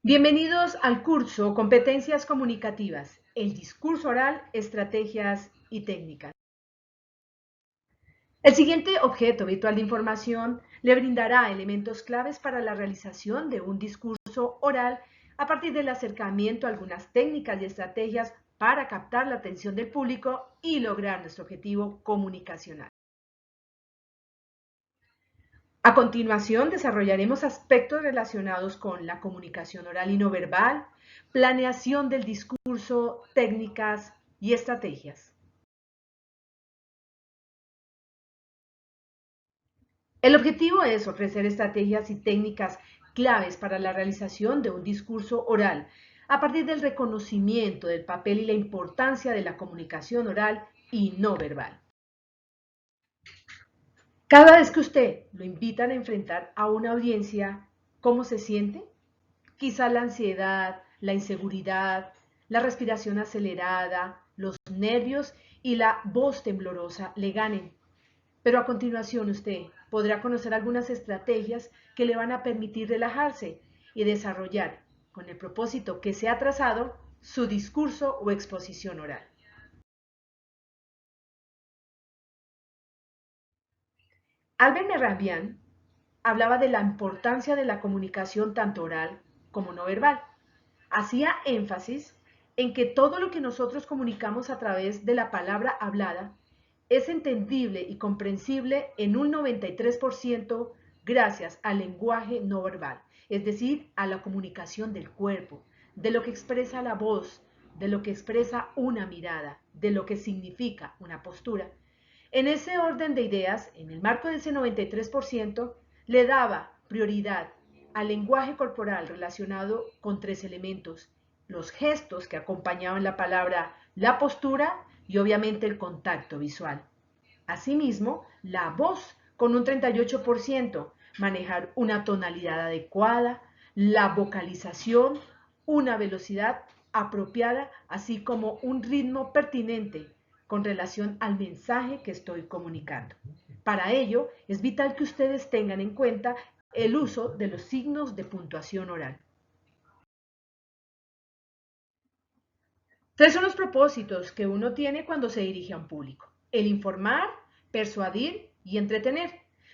Bienvenidos al curso Competencias Comunicativas, el discurso oral, estrategias y técnicas. El siguiente objeto virtual de información le brindará elementos claves para la realización de un discurso oral a partir del acercamiento a algunas técnicas y estrategias para captar la atención del público y lograr nuestro objetivo comunicacional. A continuación, desarrollaremos aspectos relacionados con la comunicación oral y no verbal, planeación del discurso, técnicas y estrategias. El objetivo es ofrecer estrategias y técnicas claves para la realización de un discurso oral, a partir del reconocimiento del papel y la importancia de la comunicación oral y no verbal. Cada vez que usted lo invitan a enfrentar a una audiencia, ¿cómo se siente? Quizá la ansiedad, la inseguridad, la respiración acelerada, los nervios y la voz temblorosa le ganen. Pero a continuación usted podrá conocer algunas estrategias que le van a permitir relajarse y desarrollar, con el propósito que se ha trazado, su discurso o exposición oral. Albert Mehrabian hablaba de la importancia de la comunicación tanto oral como no verbal. Hacía énfasis en que todo lo que nosotros comunicamos a través de la palabra hablada es entendible y comprensible en un 93% gracias al lenguaje no verbal, es decir, a la comunicación del cuerpo, de lo que expresa la voz, de lo que expresa una mirada, de lo que significa una postura. En ese orden de ideas, en el marco de ese 93%, le daba prioridad al lenguaje corporal relacionado con tres elementos: los gestos que acompañaban la palabra, la postura y obviamente el contacto visual. Asimismo, la voz con un 38%, manejar una tonalidad adecuada, la vocalización, una velocidad apropiada, así como un ritmo pertinente con relación al mensaje que estoy comunicando. Para ello, es vital que ustedes tengan en cuenta el uso de los signos de puntuación oral. Tres son los propósitos que uno tiene cuando se dirige a un público: el informar, persuadir y entretener.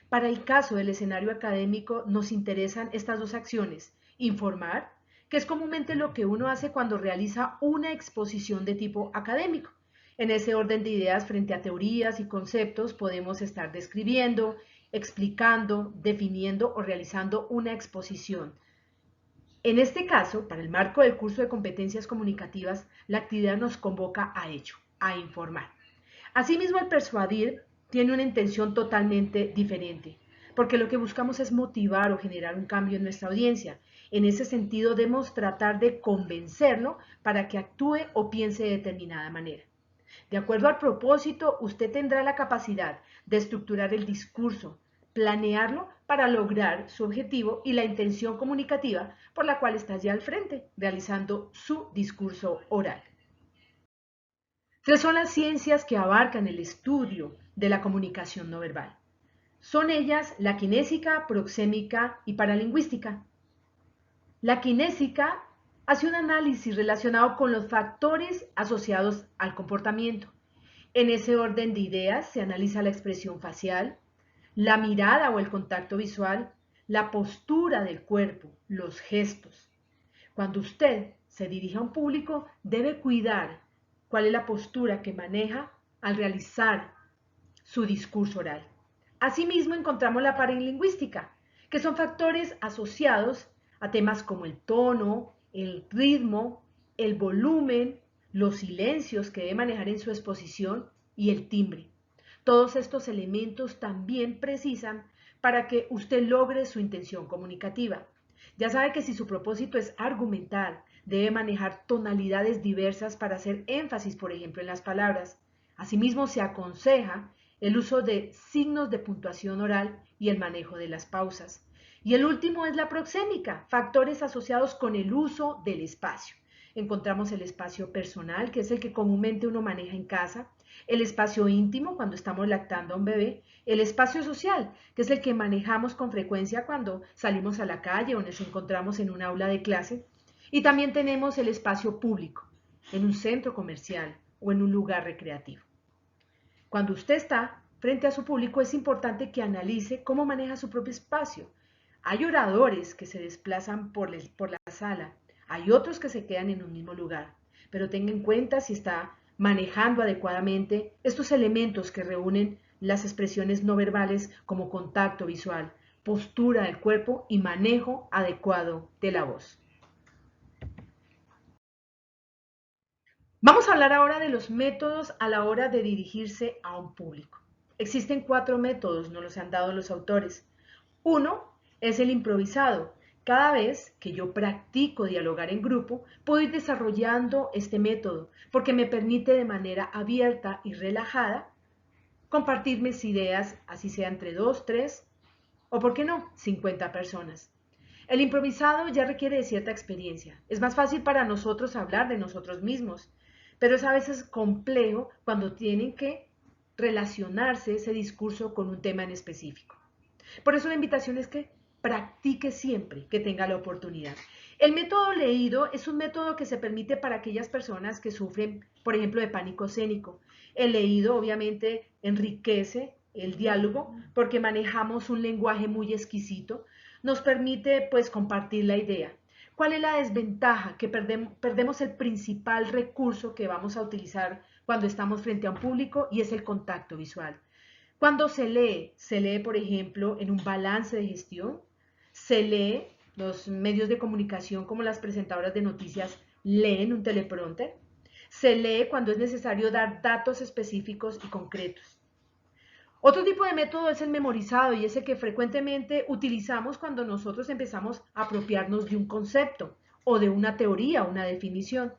Para el caso del escenario académico nos interesan estas dos acciones: informar, que es comúnmente lo que uno hace cuando realiza una exposición de tipo académico. En ese orden de ideas, frente a teorías y conceptos, podemos estar describiendo, explicando, definiendo o realizando una exposición. En este caso, para el marco del curso de competencias comunicativas, la actividad nos convoca a ello, a informar. Asimismo, el persuadir tiene una intención totalmente diferente, porque lo que buscamos es motivar o generar un cambio en nuestra audiencia. En ese sentido, debemos tratar de convencerlo para que actúe o piense de determinada manera. De acuerdo al propósito, usted tendrá la capacidad de estructurar el discurso, planearlo para lograr su objetivo y la intención comunicativa por la cual está ya al frente, realizando su discurso oral. Tres son las ciencias que abarcan el estudio de la comunicación no verbal. Son ellas la kinésica, proxémica y paralingüística. La kinésica hace un análisis relacionado con los factores asociados al comportamiento. En ese orden de ideas se analiza la expresión facial, la mirada o el contacto visual, la postura del cuerpo, los gestos. Cuando usted se dirige a un público, debe cuidar cuál es la postura que maneja al realizar su discurso oral. Asimismo, encontramos la paralingüística, que son factores asociados a temas como el tono, el ritmo, el volumen, los silencios que debe manejar en su exposición y el timbre. Todos estos elementos también precisan para que usted logre su intención comunicativa. Ya sabe que si su propósito es argumentar, debe manejar tonalidades diversas para hacer énfasis, por ejemplo, en las palabras. Asimismo, se aconseja el uso de signos de puntuación oral y el manejo de las pausas. Y el último es la proxémica, factores asociados con el uso del espacio. Encontramos el espacio personal, que es el que comúnmente uno maneja en casa, el espacio íntimo cuando estamos lactando a un bebé, el espacio social, que es el que manejamos con frecuencia cuando salimos a la calle o nos encontramos en un aula de clase, Y también tenemos el espacio público, en un centro comercial o en un lugar recreativo. Cuando usted está frente a su público, es importante que analice cómo maneja su propio espacio. Hay oradores que se desplazan por la sala, hay otros que se quedan en un mismo lugar, pero tenga en cuenta si está manejando adecuadamente estos elementos que reúnen las expresiones no verbales como contacto visual, postura del cuerpo y manejo adecuado de la voz. Vamos a hablar ahora de los métodos a la hora de dirigirse a un público. Existen 4 métodos, nos los han dado los autores. Uno es el improvisado. Cada vez que yo practico dialogar en grupo, puedo ir desarrollando este método porque me permite de manera abierta y relajada compartir mis ideas, así sea entre 2, 3 o, ¿por qué no?, 50 personas. El improvisado ya requiere de cierta experiencia. Es más fácil para nosotros hablar de nosotros mismos, pero es a veces complejo cuando tienen que relacionarse ese discurso con un tema en específico. Por eso la invitación es que practique siempre que tenga la oportunidad. El método leído es un método que se permite para aquellas personas que sufren, por ejemplo, de pánico escénico. El leído obviamente enriquece el diálogo porque manejamos un lenguaje muy exquisito, nos permite pues compartir la idea. ¿Cuál es la desventaja? Que perdemos el principal recurso que vamos a utilizar cuando estamos frente a un público y es el contacto visual. Cuando se lee, por ejemplo, en un balance de gestión, se lee, los medios de comunicación como las presentadoras de noticias leen un teleprompter, se lee cuando es necesario dar datos específicos y concretos. Otro tipo de método es el memorizado y es el que frecuentemente utilizamos cuando nosotros empezamos a apropiarnos de un concepto o de una teoría o una definición.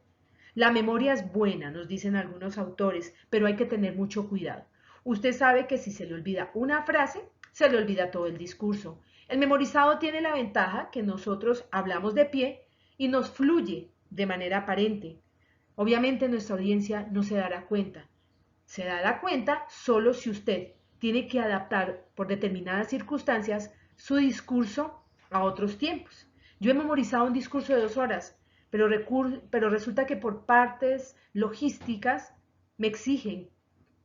La memoria es buena, nos dicen algunos autores, pero hay que tener mucho cuidado. Usted sabe que si se le olvida una frase, se le olvida todo el discurso. El memorizado tiene la ventaja que nosotros hablamos de pie y nos fluye de manera aparente. Obviamente nuestra audiencia no se dará cuenta. Se dará cuenta solo si usted tiene que adaptar por determinadas circunstancias su discurso a otros tiempos. Yo he memorizado un discurso de 2 horas, pero resulta que por partes logísticas me exigen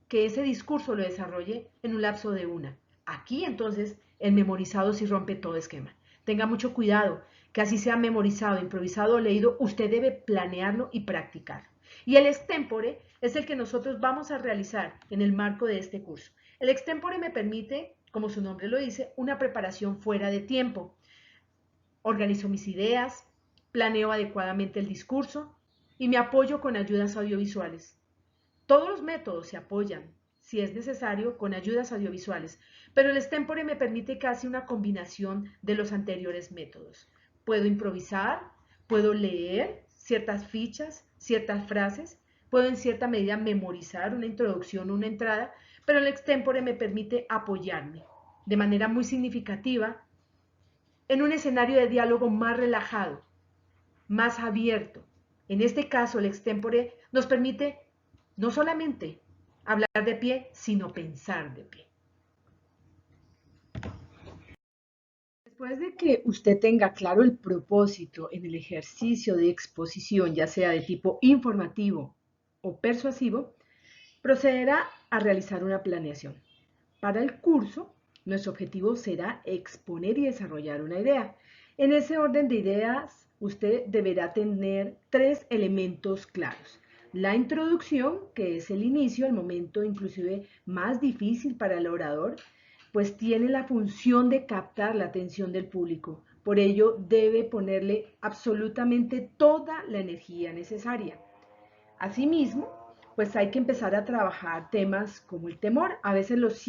que ese discurso lo desarrolle en un lapso de 1. Aquí entonces el memorizado sí rompe todo esquema. Tenga mucho cuidado, que así sea memorizado, improvisado o leído, usted debe planearlo y practicar. Y el extempore es el que nosotros vamos a realizar en el marco de este curso. El extempore me permite, como su nombre lo dice, una preparación fuera de tiempo. Organizo mis ideas, planeo adecuadamente el discurso y me apoyo con ayudas audiovisuales. Todos los métodos se apoyan, si es necesario, con ayudas audiovisuales, pero el extempore me permite casi una combinación de los anteriores métodos. Puedo improvisar, puedo leer ciertas fichas, ciertas frases, puedo en cierta medida memorizar una introducción o una entrada, pero el extempore me permite apoyarme de manera muy significativa en un escenario de diálogo más relajado, más abierto. En este caso, el extempore nos permite no solamente hablar de pie, sino pensar de pie. Después de que usted tenga claro el propósito en el ejercicio de exposición, ya sea de tipo informativo o persuasivo, procederá a realizar una planeación. Para el curso, nuestro objetivo será exponer y desarrollar una idea. En ese orden de ideas, usted deberá tener 3 elementos claros. La introducción, que es el inicio, el momento inclusive más difícil para el orador, pues tiene la función de captar la atención del público. Por ello, debe ponerle absolutamente toda la energía necesaria. Asimismo, pues hay que empezar a trabajar temas como el temor. A veces los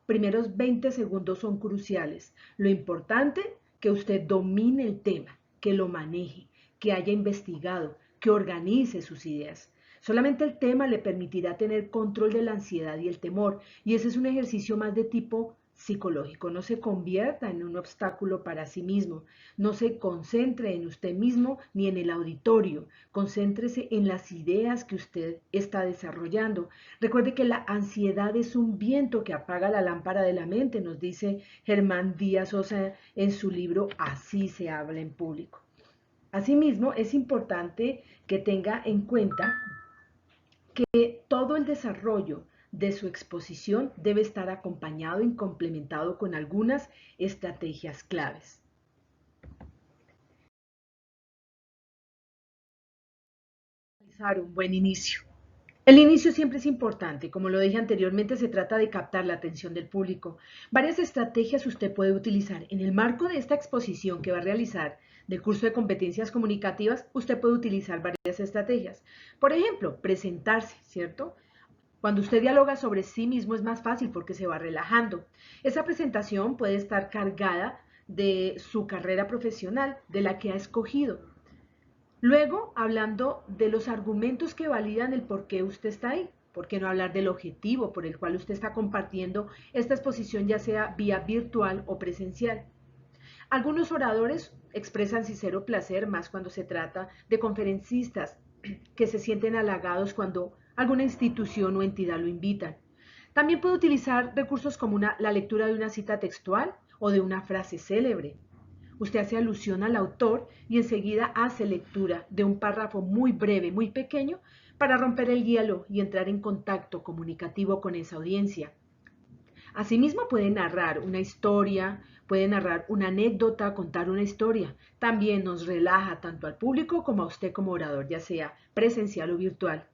primeros 20 segundos son cruciales. Lo importante, que usted domine el tema, que lo maneje, que haya investigado, que organice sus ideas. Solamente el tema le permitirá tener control de la ansiedad y el temor, y ese es un ejercicio más de tipo psicológico. No se convierta en un obstáculo para sí mismo, no se concentre en usted mismo ni en el auditorio, concéntrese en las ideas que usted está desarrollando. Recuerde que la ansiedad es un viento que apaga la lámpara de la mente, nos dice Germán Díaz Sosa en su libro Así se habla en público. Asimismo, es importante que tenga en cuenta que todo el desarrollo de su exposición debe estar acompañado y complementado con algunas estrategias claves. Realizar un buen inicio. El inicio siempre es importante. Como lo dije anteriormente, se trata de captar la atención del público. Varias estrategias usted puede utilizar. En el marco de esta exposición que va a realizar del curso de competencias comunicativas, usted puede utilizar varias estrategias. Por ejemplo, presentarse, ¿cierto? Cuando usted dialoga sobre sí mismo es más fácil porque se va relajando. Esa presentación puede estar cargada de su carrera profesional, de la que ha escogido. Luego, hablando de los argumentos que validan el por qué usted está ahí. ¿Por qué no hablar del objetivo por el cual usted está compartiendo esta exposición, ya sea vía virtual o presencial? Algunos oradores expresan sincero placer, más cuando se trata de conferencistas que se sienten halagados cuando alguna institución o entidad lo invitan. También puede utilizar recursos como la lectura de una cita textual o de una frase célebre. Usted hace alusión al autor y enseguida hace lectura de un párrafo muy breve, muy pequeño, para romper el hielo y entrar en contacto comunicativo con esa audiencia. Asimismo puede narrar una historia, puede narrar una anécdota, contar una historia. También nos relaja tanto al público como a usted como orador, ya sea presencial o virtual.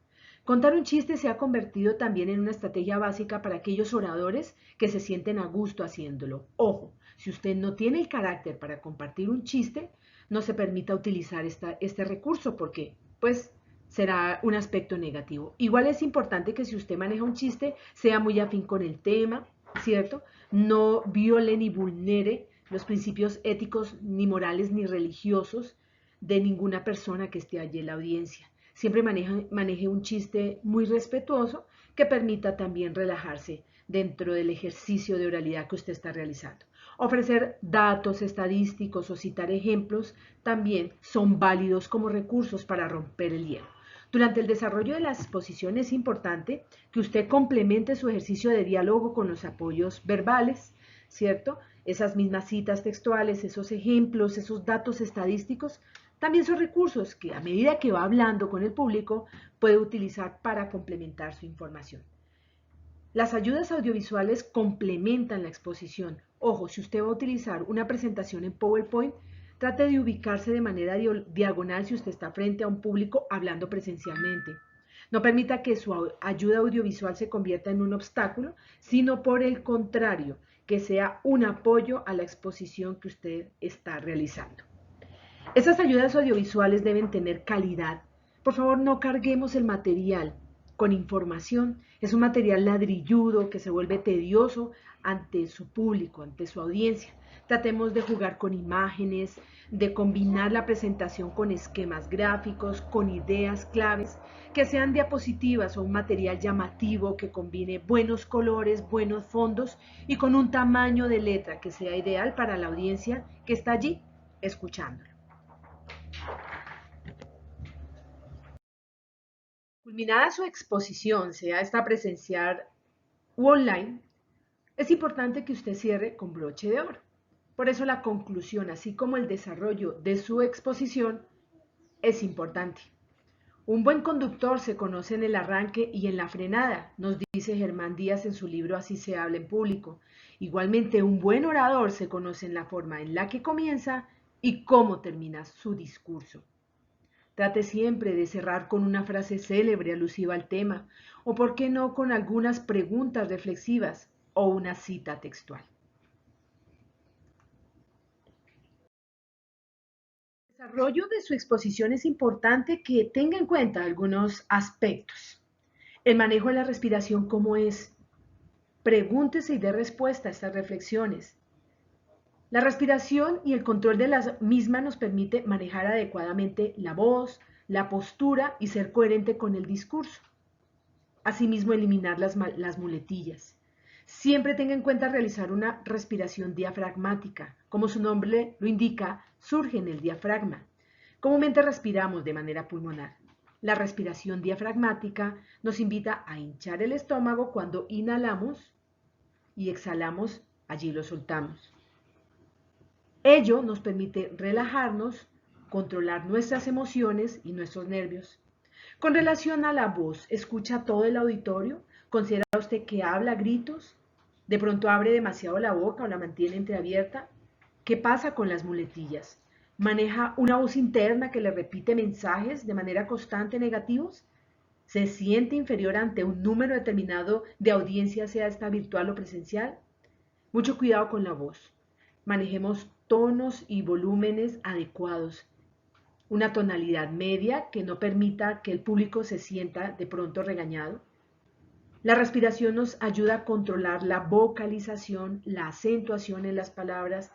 Contar un chiste se ha convertido también en una estrategia básica para aquellos oradores que se sienten a gusto haciéndolo. Ojo, si usted no tiene el carácter para compartir un chiste, no se permita utilizar este recurso porque, pues, será un aspecto negativo. Igual es importante que si usted maneja un chiste, sea muy afín con el tema, ¿cierto? No viole ni vulnere los principios éticos, ni morales, ni religiosos de ninguna persona que esté allí en la audiencia. Siempre maneje un chiste muy respetuoso que permita también relajarse dentro del ejercicio de oralidad que usted está realizando. Ofrecer datos estadísticos o citar ejemplos también son válidos como recursos para romper el hielo. Durante el desarrollo de la exposición es importante que usted complemente su ejercicio de diálogo con los apoyos verbales, ¿cierto? Esas mismas citas textuales, esos ejemplos, esos datos estadísticos, también son recursos que a medida que va hablando con el público puede utilizar para complementar su información. Las ayudas audiovisuales complementan la exposición. Ojo, si usted va a utilizar una presentación en PowerPoint, trate de ubicarse de manera diagonal si usted está frente a un público hablando presencialmente. No permita que su ayuda audiovisual se convierta en un obstáculo, sino por el contrario, que sea un apoyo a la exposición que usted está realizando. Esas ayudas audiovisuales deben tener calidad. Por favor, no carguemos el material con información. Es un material ladrilludo que se vuelve tedioso ante su público, ante su audiencia. Tratemos de jugar con imágenes, de combinar la presentación con esquemas gráficos, con ideas claves, que sean diapositivas o un material llamativo que combine buenos colores, buenos fondos y con un tamaño de letra que sea ideal para la audiencia que está allí escuchándolo. Culminada su exposición, sea esta presencial u online, es importante que usted cierre con broche de oro. Por eso la conclusión, así como el desarrollo de su exposición, es importante. Un buen conductor se conoce en el arranque y en la frenada, nos dice Germán Díaz en su libro Así se habla en público. Igualmente, un buen orador se conoce en la forma en la que comienza y cómo termina su discurso. Trate siempre de cerrar con una frase célebre alusiva al tema, o por qué no con algunas preguntas reflexivas o una cita textual. El desarrollo de su exposición es importante que tenga en cuenta algunos aspectos. El manejo de la respiración, ¿cómo es? Pregúntese y dé respuesta a estas reflexiones. La respiración y el control de las mismas nos permite manejar adecuadamente la voz, la postura y ser coherente con el discurso. Asimismo, eliminar las muletillas. Siempre tenga en cuenta realizar una respiración diafragmática. Como su nombre lo indica, surge en el diafragma. Comúnmente respiramos de manera pulmonar. La respiración diafragmática nos invita a hinchar el estómago cuando inhalamos y exhalamos, allí lo soltamos. Ello nos permite relajarnos controlar nuestras emociones y nuestros nervios. Con relación a la voz, ¿escucha todo el auditorio? ¿Considera usted que habla a gritos? ¿De pronto abre demasiado la boca o la mantiene entreabierta? ¿Qué pasa con las muletillas? ¿Maneja una voz interna que le repite mensajes de manera constante negativos? ¿Se siente inferior ante un número determinado de audiencia, sea esta virtual o presencial? Mucho cuidado con la voz. Manejemos tonos y volúmenes adecuados. Una tonalidad media que no permita que el público se sienta de pronto regañado. La respiración nos ayuda a controlar la vocalización, la acentuación en las palabras,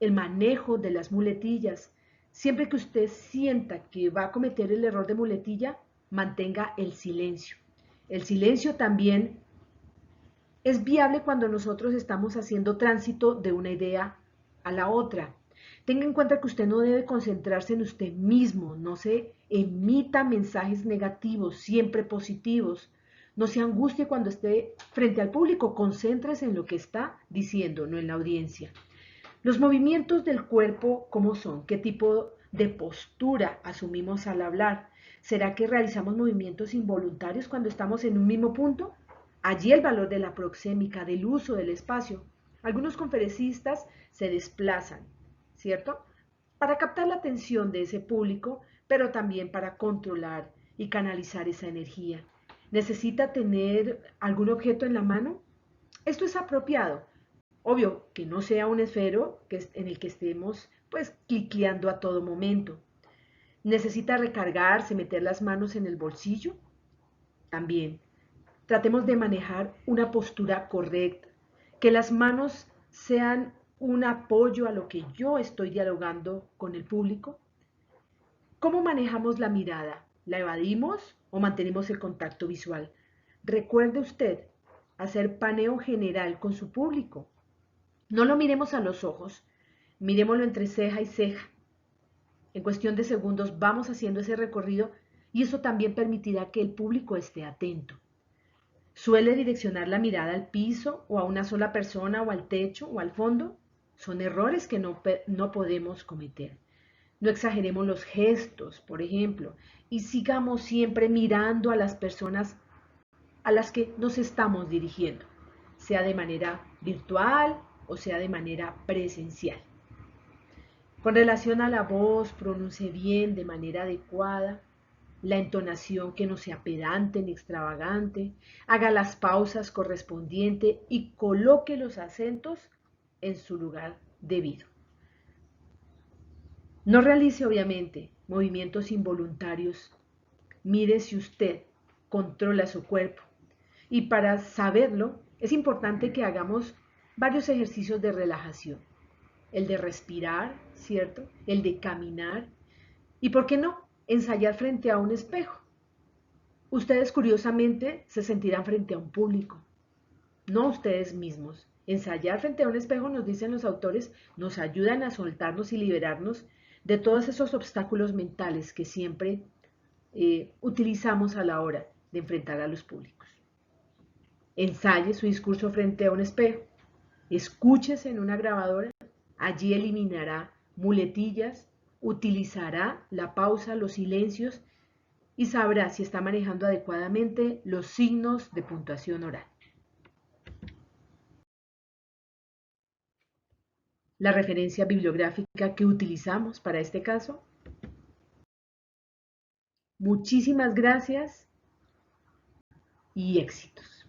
el manejo de las muletillas. Siempre que usted sienta que va a cometer el error de muletilla, mantenga el silencio. El silencio también es viable cuando nosotros estamos haciendo tránsito de una idea a la otra. Tenga en cuenta que usted no debe concentrarse en usted mismo, no se emita mensajes negativos, siempre positivos. No se angustie cuando esté frente al público, concéntrese en lo que está diciendo, no en la audiencia. Los movimientos del cuerpo, ¿cómo son? ¿Qué tipo de postura asumimos al hablar? ¿Será que realizamos movimientos involuntarios cuando estamos en un mismo punto? Allí el valor de la proxémica, del uso del espacio. Algunos conferencistas se desplazan, ¿cierto? Para captar la atención de ese público, pero también para controlar y canalizar esa energía. ¿Necesita tener algún objeto en la mano? Esto es apropiado. Obvio que no sea un esfero en el que estemos pues cliqueando a todo momento. ¿Necesita recargarse, meter las manos en el bolsillo? También. Tratemos de manejar una postura correcta, que las manos sean un apoyo a lo que yo estoy dialogando con el público. ¿Cómo manejamos la mirada? ¿La evadimos o mantenemos el contacto visual? Recuerde usted hacer paneo general con su público. No lo miremos a los ojos, miremoslo entre ceja y ceja. En cuestión de segundos vamos haciendo ese recorrido y eso también permitirá que el público esté atento. ¿Suele direccionar la mirada al piso o a una sola persona o al techo o al fondo? Son errores que no podemos cometer. No exageremos los gestos, por ejemplo, y sigamos siempre mirando a las personas a las que nos estamos dirigiendo, sea de manera virtual o sea de manera presencial. Con relación a la voz, pronuncie bien de manera adecuada, la entonación que no sea pedante ni extravagante, haga las pausas correspondientes y coloque los acentos en su lugar debido. No realice obviamente movimientos involuntarios. Mire si usted controla su cuerpo. Y para saberlo, es importante que hagamos varios ejercicios de relajación. El de respirar, ¿cierto? El de caminar. Y, ¿por qué no? Ensayar frente a un espejo. Ustedes curiosamente se sentirán frente a un público, no ustedes mismos. Ensayar frente a un espejo, nos dicen los autores, nos ayudan a soltarnos y liberarnos de todos esos obstáculos mentales que siempre utilizamos a la hora de enfrentar a los públicos. Ensaye su discurso frente a un espejo, escúchese en una grabadora, allí eliminará muletillas, utilizará la pausa, los silencios y sabrá si está manejando adecuadamente los signos de puntuación oral. La referencia bibliográfica que utilizamos para este caso. Muchísimas gracias y éxitos.